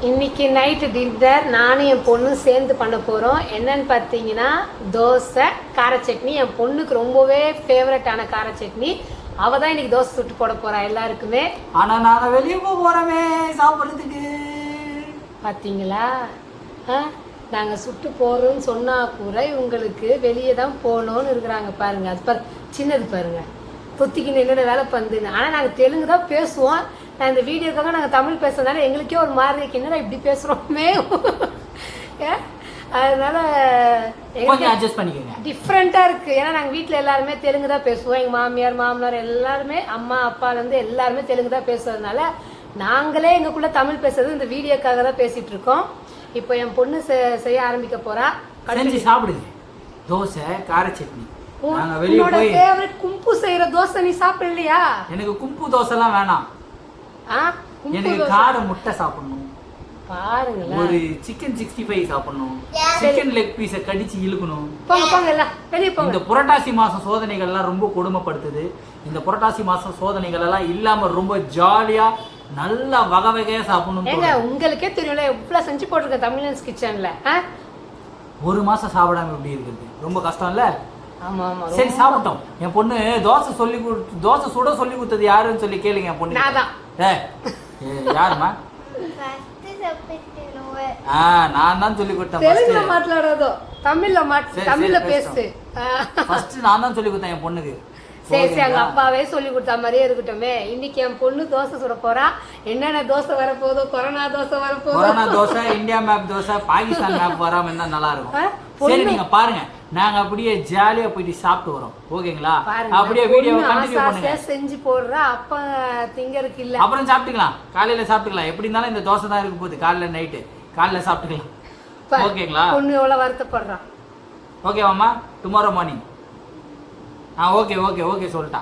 இன்னைக்கு night dinner நானும் என் பொண்ணும் சேர்ந்து பண்ண போகிறோம். என்னன்னு பார்த்தீங்கன்னா தோசை கார சட்னி. என் பொண்ணுக்கு ரொம்பவே ஃபேவரட்டான கார சட்னி. அவள் தான் இன்னைக்கு தோசை சுட்டு போட போகிறா எல்லாருக்குமே. ஆனால் நாங்கள் வெளியே போகிறோமே சாப்பிட்றதுக்கு. பார்த்தீங்களா, நாங்கள் சுட்டு போகிறோன்னு சொன்னால் கூட இவங்களுக்கு வெளியே தான் போகணுன்னு இருக்கிறாங்க. பாருங்கள், அது சின்னது பாருங்கள், தொத்திக்கின்னு என்னோட வேலை பண்ணுதுன்னு. ஆனால் நாங்கள் தெலுங்கு தான் பேசுவோம். நான் இந்த வீடியோக்காக நாங்கள் தமிழ் பேசுறதுனால எங்களுக்கே ஒரு மாதிரி இருக்கு, என்னடா இப்படி பேசுகிறோமே. அதனால டிஃப்ரெண்ட்டாக இருக்குது. ஏன்னா நாங்கள் வீட்டில் எல்லாருமே தெலுங்கு தான் பேசுவோம். எங்கள் மாமியார் மாமனார் எல்லாருமே, அம்மா அப்பாலேருந்து எல்லாருமே தெலுங்கு தான் பேசுறதுனால நாங்களே எங்களுக்குள்ளே தமிழ் பேசுறது இந்த வீடியோக்காக தான் பேசிகிட்டு இருக்கோம். இப்போ என் பொண்ணு செய்ய ஆரம்பிக்க போகிறா. கடைசி சாப்பிடுங்க தோசை கார சட்னி. உன்னோட ஃபேவரட் கும்பு செய்யற தோசை நீ சாப்பிடலையா? எனக்கு கும்பு தோசைலாம் வேணாம். எனக்கு கார முட்டை சாப்பிடணும். பாருங்களேன், ஒரு சிக்கன் 65 சாப்பிடணும். சிக்கன் லெக் பீஸை கடிச்சு இழுக்கணும். இந்த புரட்டாசி மாசம் சோதனைகள் எல்லாம் ரொம்ப கொடுமைப்படுத்துது. இந்த புரட்டாசி மாசம் சோதனைகள் எல்லாம் இல்லாம ரொம்ப ஜாலியா நல்ல வகை வகையா சாப்பிடணும். உங்களுக்கே தெரியல எவ்வளவு செஞ்சு போட்டிருக்க தமிழன்ஸ் கிச்சன்ல. ஒரு மாசம் சாப்பிடாம எப்படி இருக்குது? ரொம்ப கஷ்டம் இல்ல? ஆமா ஆமா. சரி சாப்பிட்டோம். என் பொண்ணு தோசை தோசை சுட சொல்லி கொடுத்தது யாருன்னு சொல்லி கேளுங்க. என் பொண்ணு யாருமா? நான் தான் சொல்லி கொடுத்தேன். நான் தான் சொல்லி கொடுத்தேன் என் பொண்ணுக்கு. சரி சரி, எங்க அப்பாவே சொல்லி கொடுத்த மாதிரியே இருக்கட்டுமே. இன்னைக்கு என் பொண்ணு தோசை சுட போறா. என்னென்ன தோசை வரப்போதோ, கொரோனா தோசை வரப்போதோ, corona dosa, India map dosa, Pakistan map வராம இருந்தா நல்லா இருக்கும். சரி நீங்க பாருங்க, நாங்க அப்படியே ஜாலியா போயிட்டு சாப்பிட்டு வரோம். ஓகேங்களா? அப்படியே வீடியோவை கண்டினியூ பண்ணுங்க. செஞ்சு போடுறா அப்ப திங்கருக்கு இல்ல, அப்புறம் சாப்பிட்டுக்கலாம். காலையில சாப்பிட்டுக்கலாம். எப்படி இருந்தாலும் இந்த தோசை தான் இருக்க போகுது. காலையில நைட்டு காலையில சாப்பிட்டுக்கலாம். ஓகேங்களா? பொண்ணு எவ்வளவு வருத்தப்படுறா. ஓகேவாம்மா? Tomorrow morning. Okay okay okay சொல்லிட்டா.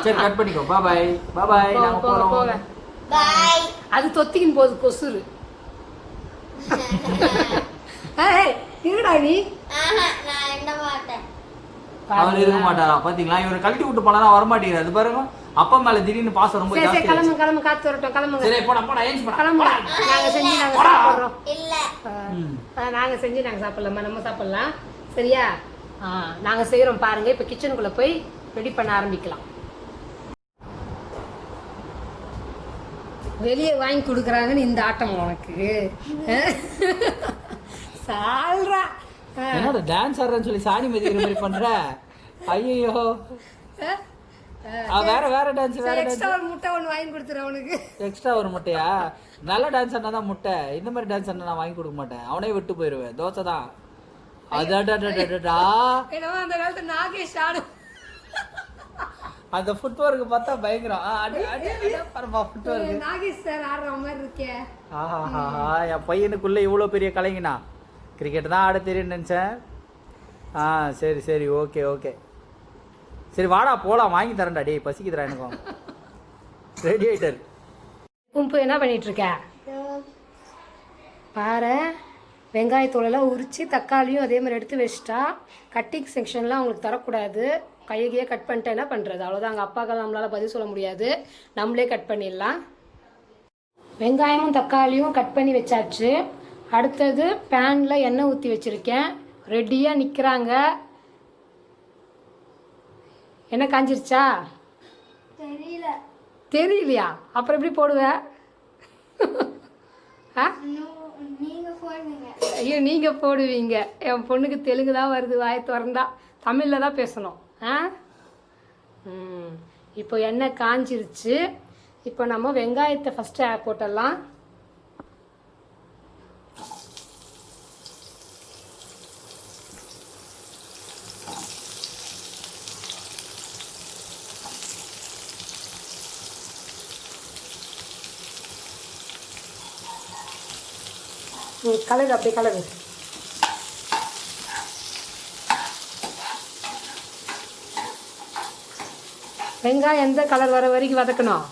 சரி கட் பண்ணிக்கோ. பாய் பாய். நாம போறோம். பை. அது தொத்திக்கின்னு போகுது கொசுரு. ஏய் இருடா நீ. நான் என்ன மாட்டேன். அவர் இருக்க மாட்டாரா? பாத்தீங்களா? இவரை கழட்டி விட்டு போனா வர மாட்டேங்கிறாரு. அது பாருங்க, அப்பா மேல திடீர்னு பாசம் ரொம்ப ஜாஸ்தி. சரி கிளம்பு கிளம்பு, காத்து வரட்டும், கிளம்புங்க. சரி போடா போடா, ஏஞ்சி போடா. கிளம்பு. நாங்க செஞ்சு நாங்க சாப்பிடுறோம். இல்ல நாங்க செஞ்சு நாங்க சாப்பிடலாமா? நம்ம சாப்பிடலாம். சரியா? நாங்க செய்யறோம் பாருங்க. இப்ப கிச்சனுக்குள்ள போய் ரெடி பண்ண ஆரம்பிக்கலாம். வெளியே வாங்கி கொடுக்குறாங்கன்னு இந்த ஆட்டம் உனக்கு. சால்ரா என்னோட டான்ஸ் ஆடுறேன்னு சொல்லி சாணி மிதிக்கிற மாதிரி பண்ற. ஐயோ வேற வேற டான்ஸ். வேற எக்ஸ்ட்ரா ஒரு முட்டை ஒன்று வாங்கி கொடுத்துரு அவனுக்கு. எக்ஸ்ட்ரா ஒரு முட்டையா? நல்ல டான்ஸ் ஆனா தான் முட்டை. இந்த மாதிரி டான்ஸ் ஆனா நான் வாங்கி கொடுக்க மாட்டேன். அவனே விட்டு போயிருவேன். தோசை தான். அந்த காலத்து நாகேஷ் ஆடு. அந்த ஃபுட்வொர்க் பார்த்தா பயங்கரம். நாகேஷ் சார் ஆடுற மாதிரி இருக்கே. என் பையனுக்குள்ள இவ்வளோ பெரிய கலைங்கண்ணா. கிரிக்கெட் தான் ஆட தெரியும்னு நினச்சேன். சரி சரி ஓகே ஓகே. சரி வாடா போலாம், வாங்கி தரேன்டா. டேய் பசிக்குதுடா எனக்கும். ரெடி ஆயிட்டாரு. கும்பு என்ன பண்ணிட்டு இருக்க பாரு. வெங்காயத்தோலெல்லாம் உரித்து தக்காளியும் அதே மாதிரி எடுத்து வச்சிட்டா. கட்டிங் செக்ஷன்லாம் அவங்களுக்கு தரக்கூடாது. கையகையே கட் பண்ணிட்டா என்ன பண்ணுறது? அவ்வளோதான். அங்கே அப்பாக்கள் நம்மளால் பதில் சொல்ல முடியாது. நம்மளே கட் பண்ணிடலாம். வெங்காயமும் தக்காளியும் கட் பண்ணி வச்சாச்சு. அடுத்தது பேனில் எண்ணெய் ஊற்றி வச்சுருக்கேன். ரெடியாக நிற்கிறாங்க. என்ன காஞ்சிருச்சா? தெரியலையா? அப்புறம் எப்படி போடுவேன்? ஐயோ நீங்கள் போடுவீங்க. என் பொண்ணுக்கு தெலுங்கு தான் வருது. வாயை திறந்தா தமிழில் தான் பேசணும். இப்போ எண்ணெய் காஞ்சிருச்சு. இப்போ நம்ம வெங்காயத்தை ஃபஸ்ட்டு போட்டுடலாம். கலரு அப்படியே கலரு. வெங்காயம் எந்த கலர் வர வரைக்கும் வதக்கணும்?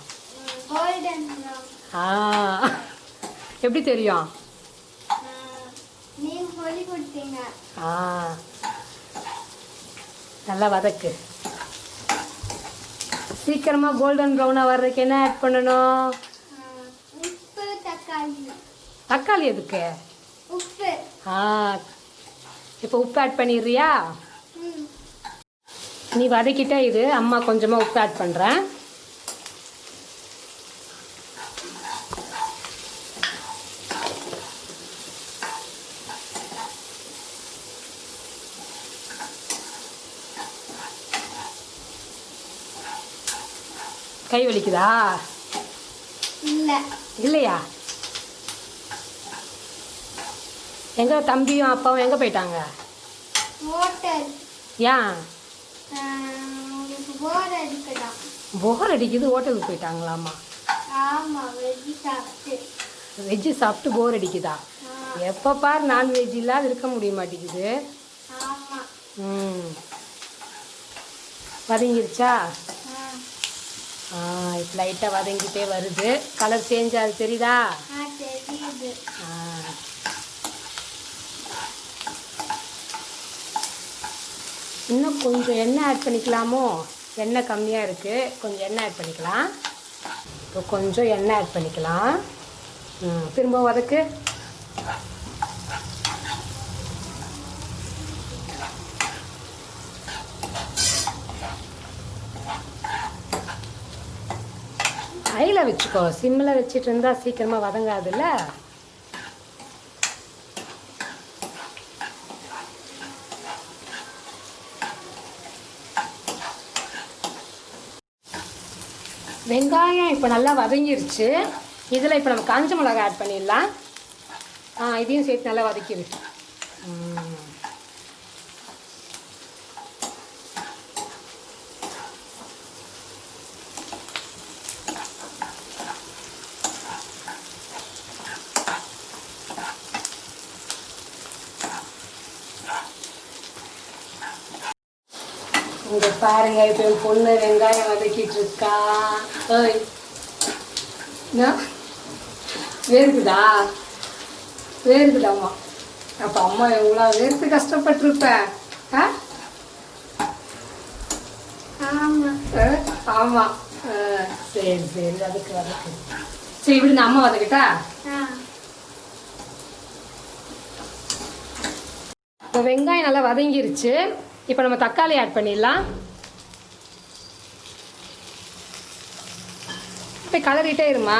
எப்படி தெரியும்? நல்லா வதக்கு. சீக்கிரமா கோல்டன் ப்ரௌனா வர்றதுக்கு என்ன ஆட் பண்ணணும்? தக்காளி எதுக்கு? உப்பு. ஆ, இப்போ உப்பு ஆட் பண்ணிடுறியா? நீ வதக்கிட்டே இது, அம்மா கொஞ்சமாக உப்பு ஆட் பண்ணுறேன். கை வலிக்குதா? இல்லை. இல்லையா? எங்க தம்பியும் அப்பாவும் எங்கே போயிட்டாங்க? ஹோட்டல். ஏன்? உங்களுக்கு போர் அடிக்கதான். போர் அடிக்குது, ஹோட்டலுக்கு போயிட்டாங்களாம்மா? ஆமாம், வெஜ்ஜி சாப்பிட்டு. வெஜ்ஜு சாப்பிட்டு போர் அடிக்குதா? எப்போ பார் நான்வெஜ் இல்லாத இருக்க முடிய மாட்டேங்குது. ஆமாம். ம், வதங்கிருச்சா? இப்போ லைட்டாக வதங்கிட்டே வருது. கலர் சேஞ்ச் ஆகுது, தெரியுதா? தெரியுது. இன்னும் கொஞ்சம் எண்ணெய் ஆட் பண்ணிக்கலாமோ? எண்ணெய் கம்மியாக இருக்குது, கொஞ்சம் எண்ணெய் ஆட் பண்ணிக்கலாம். இப்போ கொஞ்சம் எண்ணெய் ஆட் பண்ணிக்கலாம். திரும்ப வதக்கு. ஹையில் வச்சுக்கோ, சிம்மில் வச்சுட்டு இருந்தால் சீக்கிரமாக வதங்காதுல்ல. வெங்காயம் இப்போ நல்லா வதங்கிருச்சு. இதில் இப்போ நம்ம காஞ்ச மிளகாய் ஆட் பண்ணிடலாம். இதையும் சேர்த்து நல்லா வதக்கிடு. இங்கே பாருங்க, இப்போ என் பொண்ணு வெங்காயம் வதக்கிட்டு இருக்கா. ஓய், வேர்க்குதா? வேர்க்குதாம்மா? அப்போ அம்மா எவ்வளோ வேர்த்து கஷ்டப்பட்டுருப்பேன். ஆமாம். ஆமாம். சரி சரி, அதுக்கு வதக்கு. சரி இப்படி நான் அம்மா வதக்கிட்டா? இப்போ வெங்காயம் நல்லா வதங்கிருச்சு. இப்போ நம்ம தக்காளி ஆட் பண்ணிடலாம். இப்போ கலரிட்டே இருமா.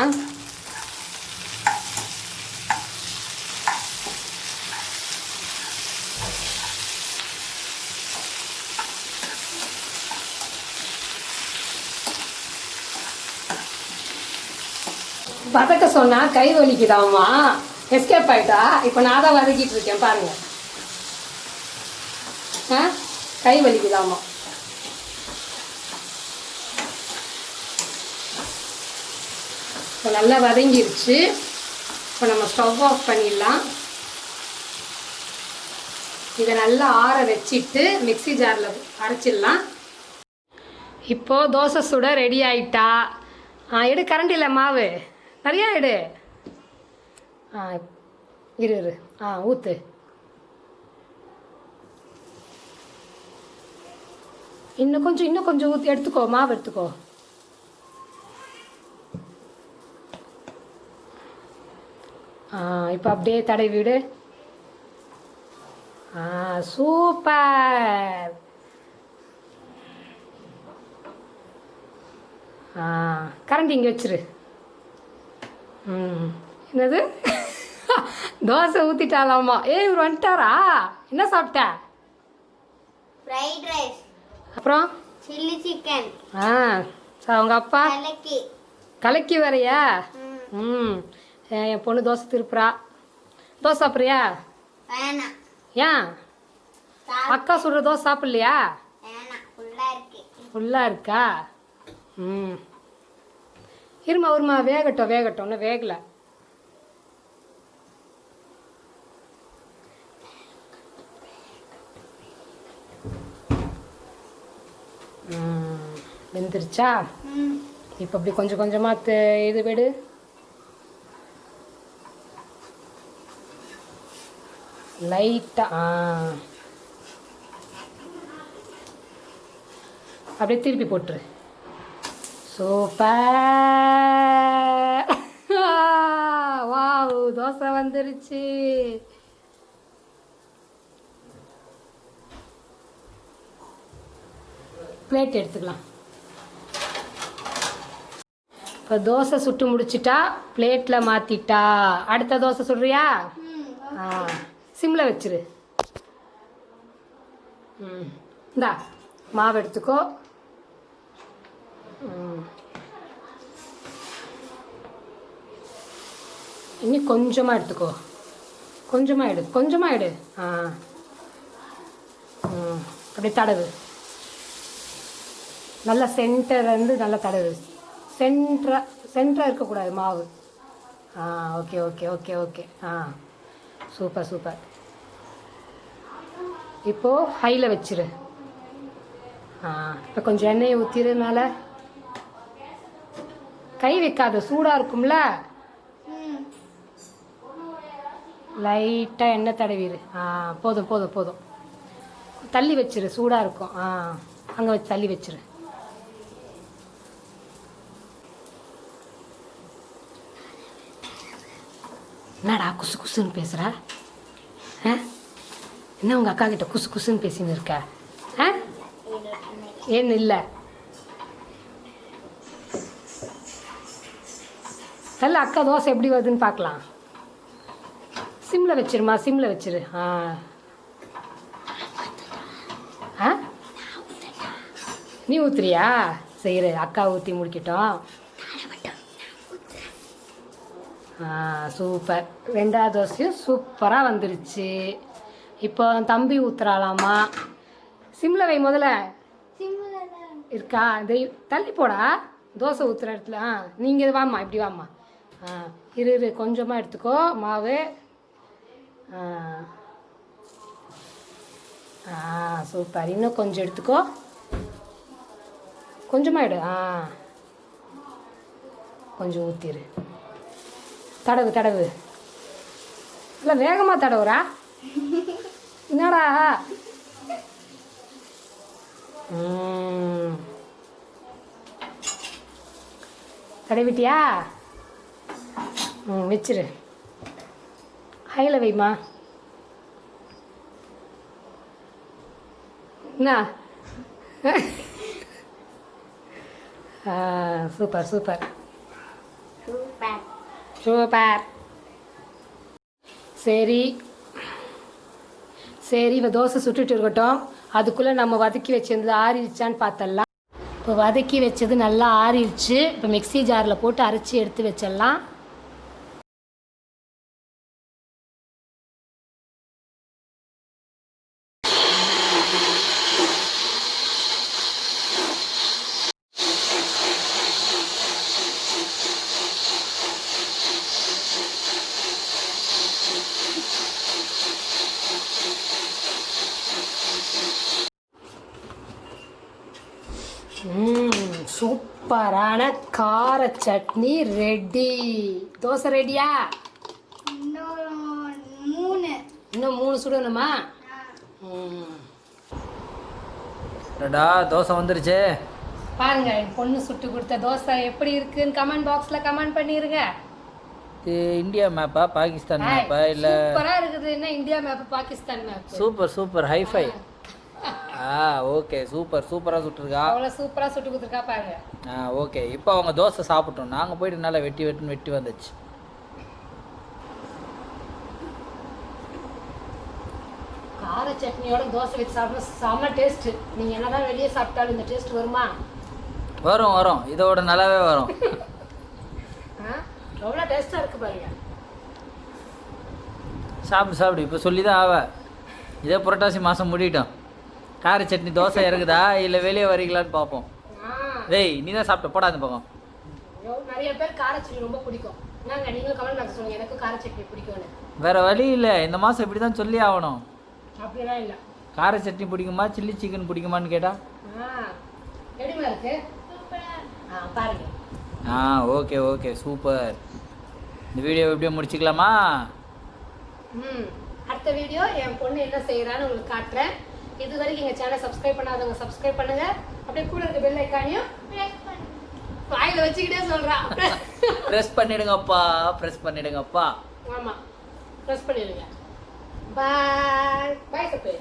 வதக்க சொன்னா கை வலிக்குதாம்மா, எஸ்கேப் ஆயிட்டா. இப்போ நான் தான் வதக்கிட்டு இருக்கேன் பாருங்க. கை வலிக்குதாமா. இப்போ நல்லா வதங்கிருச்சு. இப்போ நம்ம ஸ்டவ் ஆஃப் பண்ணிடலாம். இதை நல்லா ஆற வச்சுட்டு மிக்ஸி ஜாரில் அரைச்சிடலாம். இப்போது தோசை சுட ரெடி ஆயிட்டா. எடு, கரண்ட் இல்லை, மாவு நிறையா எடு. இரு இரு, ஊற்று. இன்னும் கொஞ்சம் ஊற்றி எடுத்துக்கோ, மாவு எடுத்துக்கோ. இப்போ அப்படியே தடவி விடு. சூப்பர். கரண்ட் இங்கே வச்சிரு. என்னது? தோசை ஊற்றிட்டாலாமா? இவர் வந்துட்டாரா? என்ன சாப்பிட்ட? Fried rice. அப்புறம் சில்லி சிக்கன். அவங்க அப்பா கலக்கி. கலக்கி வரையா? என் பொண்ணு தோசை திருப்புறா. தோசை சாப்பிட்றியா? வேணாம். ஏன்? அக்கா சுடுற தோசை சாப்பிட்லையா? வேணாம், ஃபுல்லாக இருக்கு. ஃபுல்லாக இருக்கா? இருமா வேகட்டும், இன்னும் வேகலை. வெந்துருச்சா? இப்போ அப்படி கொஞ்சம் கொஞ்சமாக இது விடு. லைட்டாக அப்படியே திருப்பி போட்டுரு. சூப்பர். வாவ், தோசை தோசை வந்துருச்சு. பிளேட் எடுத்துக்கலாம். இப்போ தோசை சுட்டு முடிச்சிட்டா பிளேட்டில் மாற்றிட்டா. அடுத்த தோசை சுடுறியா? சிம்மில் வச்சிரு. இந்தா மாவு எடுத்துக்கோ. இன்னும் கொஞ்சமாக எடுத்துக்கோ. கொஞ்சமாக எடு. அப்படி தடவு. நல்லா சென்டர்லேருந்து நல்லா தடவு. சென்டராக இருக்கக்கூடாது மாவு. Okay okay okay okay. Super. இப்போது ஹையில் வச்சிரு. இப்போ கொஞ்சம் எண்ணெயை ஊற்றிடுனால கை வைக்காத, சூடாக இருக்கும்ல. லைட்டாக எண்ணெய் தடவிடு. போதும். தள்ளி வச்சிரு, சூடாக இருக்கும். அங்கே வச்சு தள்ளி வச்சிரு. என்னடா குசு குசுன்னு பேசுகிற? என்ன உங்கள் அக்கா கிட்ட குசு குசுன்னு பேசின்னு இருக்க? ஏன்னு இல்லை தள்ள. அக்கா தோசை எப்படி வருதுன்னு பார்க்கலாம். சிம்மில் வச்சிருமா, சிம்மில் வச்சிரு. நீ ஊத்துறியா? சரி, அக்கா ஊற்றி முடிக்கட்டும். சூப்பர். ரெண்டாவது தோசையும் சூப்பராக வந்துருச்சு. இப்போ தம்பி ஊத்துறாளாமா. சிம்மில் வை முதல்ல. இருக்கா? இதை தள்ளி போடா. தோசை ஊற்றுற இடத்துல. நீங்கள் வாம்மா, இப்படி வாம்மா. இரு கொஞ்சமாக எடுத்துக்கோ மாவு. சூப்பர். இன்னும் கொஞ்சம் எடுத்துக்கோ. கொஞ்சமாக எடு. கொஞ்சம் ஊற்றிடு. தடவு. இல்லை வேகமாக தடவுறா. என்னடா? தடவிட்டியா? வச்சிரு. ஹையில் வைமா. என்ன? சூப்பர். சரி இவ தோசை சுட்டுட்டு இருக்கட்டும். அதுக்குள்ளே நம்ம வதக்கி வச்சிருந்தது ஆறிடுச்சான்னு பார்த்தலாம். இப்போ வதக்கி வச்சது நல்லா ஆறிடுச்சு. இப்போ மிக்ஸி ஜாரில் போட்டு அரைச்சி எடுத்து வச்சிடலாம். சூப்பரான கார சட்னி ரெடி. தோசை ரெடியா? இன்னும் 3 சுடணுமா? தோசை வந்துருச்சு பாருங்க. என் பொண்ணு சுட்டு கொடுத்த தோசை எப்படி இருக்குன்னு கமெண்ட் பாக்ஸ்ல கமெண்ட் பண்ணிருங்க. இந்தியா மேப்பா பாகிஸ்தான் மேப்பா? இல்ல சூப்பரா இருக்குது. என்ன India map Pakistan map? Super hi fi. Okay சூப்பராக சுட்டுருக்கா. அவ்வளோ சூப்பராக சுட்டு கொடுத்துருக்கா பாருங்க. ஓகே. இப்போ அவங்க தோசை சாப்பிட்டோம். நாங்கள் போயிட்டு நல்லா வெட்டி வந்துச்சு. கார சட்னியோட தோசை வச்சு சாப்பிட்டா செம்ம டேஸ்ட். நீங்கள் என்னதான் வெளியே சாப்பிட்டாலும் இந்த டேஸ்ட் வருமா? வரும். இதோட நல்லாவே வரும். எவ்வளோ டேஸ்ட்டாக இருக்கு பாருங்க. சாப்பிடு. இப்போ சொல்லி தான் ஆவ. இதே புரட்டாசி மாதம் முடிட்டோம். கார சட்னி தோசை இறங்குதா இல்லை வெளியே வரீங்களான்னு பார்ப்போம். நீ தான் சாப்பிட்ட போடா அந்த பக்கம். நிறைய பேர் கார சட்னி ரொம்ப பிடிக்கும். நீங்களும் கமெண்ட் பாக்ஸ் சொல்லுங்க எனக்கு கார சட்னி பிடிக்கும்னு. வேற வழி இல்லை. இந்த மாதம் இப்படி தான் சொல்லி ஆகணும். அப்படிலாம் இல்லை. கார சட்னி பிடிக்குமா சில்லி சிக்கன் பிடிக்குமான்னு கேட்டா எப்படிமா இருக்கு பாருங்க. Okay super. இந்த வீடியோ எப்படியோ முடிச்சுக்கலாமா? அடுத்த வீடியோ என் பொண்ணு என்ன செய்யறான்னு உங்களுக்கு காட்டுறேன். இது வரைக்கும் எங்கள் சேனலை சப்ஸ்கிரைப் பண்ணாதவங்க சப்ஸ்கிரைப் பண்ணுங்க. அப்படியே கூட இருக்க பெல் ஐக்கானையும் வாயில வச்சுக்கிட்டே சொல்றா. ப்ரெஸ் பண்ணிடுங்கப்பா. ஆமாம் ப்ரெஸ் பண்ணிடுங்க. பாய் பாய் சப்பு.